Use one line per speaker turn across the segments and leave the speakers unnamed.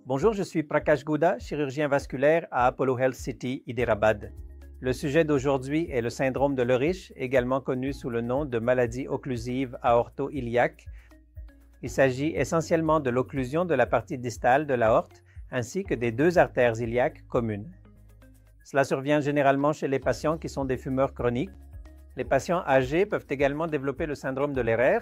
Bonjour, je suis Prakash Gouda, chirurgien vasculaire à Apollo Health City, Hyderabad. Le sujet d'aujourd'hui est le syndrome de Leriche, également connu sous le nom de maladie occlusive aorto-iliaque. Il s'agit essentiellement de l'occlusion de la partie distale de l'aorte ainsi que des deux artères iliaques communes. Cela survient généralement chez les patients qui sont des fumeurs chroniques. Les patients âgés peuvent également développer le syndrome de Lehrer.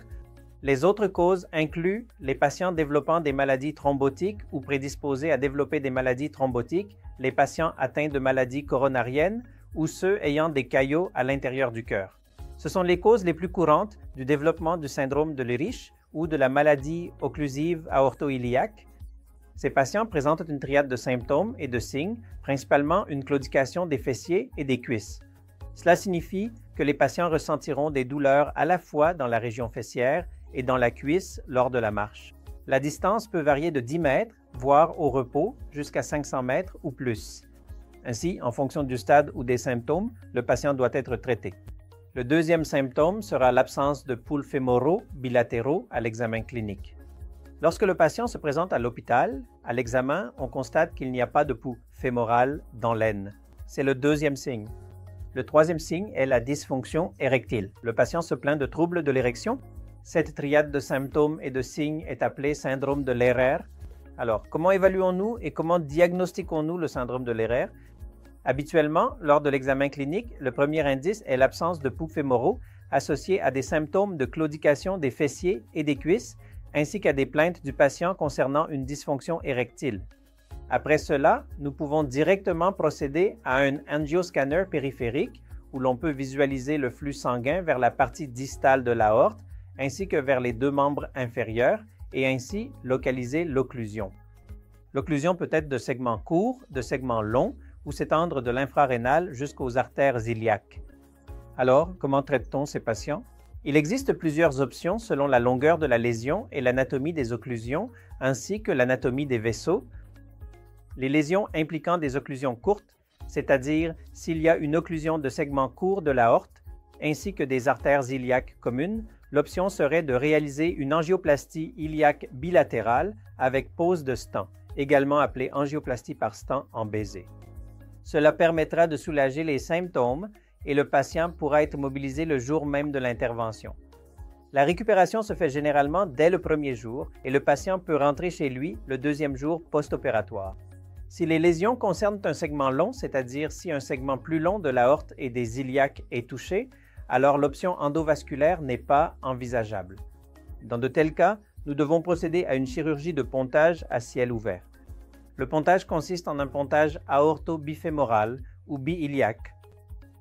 Les autres causes incluent les patients développant des maladies thrombotiques ou prédisposés à développer des maladies thrombotiques, les patients atteints de maladies coronariennes ou ceux ayant des caillots à l'intérieur du cœur. Ce sont les causes les plus courantes du développement du syndrome de Leriche ou de la maladie occlusive aorto-iliaque. Ces patients présentent une triade de symptômes et de signes, principalement une claudication des fessiers et des cuisses. Cela signifie que les patients ressentiront des douleurs à la fois dans la région fessière et dans la cuisse lors de la marche. La distance peut varier de 10 mètres, voire au repos, jusqu'à 500 mètres ou plus. Ainsi, en fonction du stade ou des symptômes, le patient doit être traité. Le deuxième symptôme sera l'absence de pouls fémoraux bilatéraux à l'examen clinique. Lorsque le patient se présente à l'hôpital, à l'examen, on constate qu'il n'y a pas de pouls fémoral dans l'aine. C'est le deuxième signe. Le troisième signe est la dysfonction érectile. Le patient se plaint de troubles de l'érection. Cette triade de symptômes et de signes est appelée syndrome de Lehrer. Alors, comment évaluons-nous et comment diagnostiquons-nous le syndrome de Lehrer? Habituellement, lors de l'examen clinique, le premier indice est l'absence de pouls fémoraux associés à des symptômes de claudication des fessiers et des cuisses, ainsi qu'à des plaintes du patient concernant une dysfonction érectile. Après cela, nous pouvons directement procéder à un angioscanner périphérique où l'on peut visualiser le flux sanguin vers la partie distale de l'aorte ainsi que vers les deux membres inférieurs et ainsi localiser l'occlusion. L'occlusion peut être de segments courts, de segments longs ou s'étendre de l'infrarénal jusqu'aux artères iliaques. Alors, comment traite-t-on ces patients? Il existe plusieurs options selon la longueur de la lésion et l'anatomie des occlusions ainsi que l'anatomie des vaisseaux. Les lésions impliquant des occlusions courtes, c'est-à-dire s'il y a une occlusion de segments courts de l'aorte ainsi que des artères iliaques communes, l'option serait de réaliser une angioplastie iliaque bilatérale avec pose de stent, également appelée angioplastie par stent en baiser. Cela permettra de soulager les symptômes et le patient pourra être mobilisé le jour même de l'intervention. La récupération se fait généralement dès le premier jour et le patient peut rentrer chez lui le deuxième jour post-opératoire. Si les lésions concernent un segment long, c'est-à-dire si un segment plus long de l'aorte et des iliaques est touché, alors l'option endovasculaire n'est pas envisageable. Dans de tels cas, nous devons procéder à une chirurgie de pontage à ciel ouvert. Le pontage consiste en un pontage aorto-bifémoral ou bi-iliaque.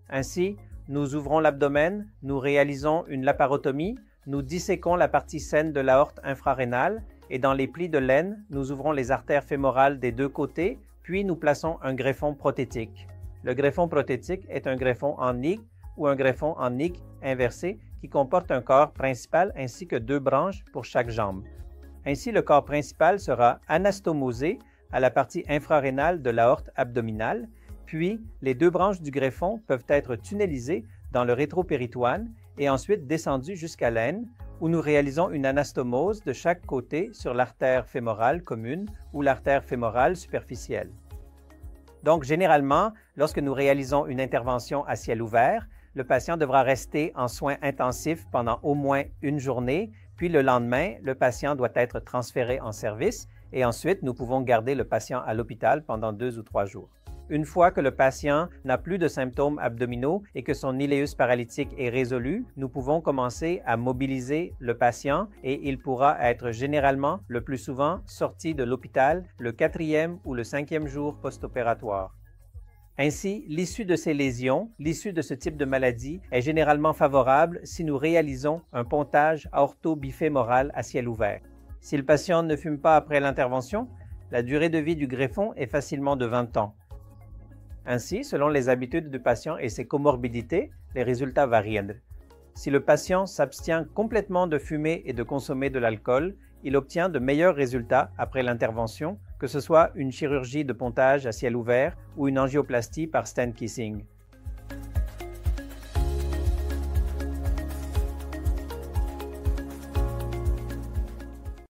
Ainsi, nous ouvrons l'abdomen, nous réalisons une laparotomie, nous disséquons la partie saine de l'aorte infrarénale et dans les plis de l'aine, nous ouvrons les artères fémorales des deux côtés, puis nous plaçons un greffon prothétique. Le greffon prothétique est un greffon en nique ou un greffon en nique inversé qui comporte un corps principal ainsi que deux branches pour chaque jambe. Ainsi, le corps principal sera anastomosé à la partie infrarénale de l'aorte abdominale, puis les deux branches du greffon peuvent être tunnelisées dans le rétropéritoine et ensuite descendues jusqu'à l'aine, où nous réalisons une anastomose de chaque côté sur l'artère fémorale commune ou l'artère fémorale superficielle. Donc, généralement, lorsque nous réalisons une intervention à ciel ouvert, le patient devra rester en soins intensifs pendant au moins une journée, puis le lendemain, le patient doit être transféré en service et ensuite, nous pouvons garder le patient à l'hôpital pendant 2 ou 3 jours. Une fois que le patient n'a plus de symptômes abdominaux et que son iléus paralytique est résolu, nous pouvons commencer à mobiliser le patient et il pourra être généralement, le plus souvent, sorti de l'hôpital le 4e ou le 5e jour post-opératoire. Ainsi, l'issue de ces lésions, l'issue de ce type de maladie est généralement favorable si nous réalisons un pontage aorto-bifémoral à ciel ouvert. Si le patient ne fume pas après l'intervention, la durée de vie du greffon est facilement de 20 ans. Ainsi, selon les habitudes du patient et ses comorbidités, les résultats varient. Si le patient s'abstient complètement de fumer et de consommer de l'alcool, il obtient de meilleurs résultats après l'intervention, que ce soit une chirurgie de pontage à ciel ouvert ou une angioplastie par stent kissing.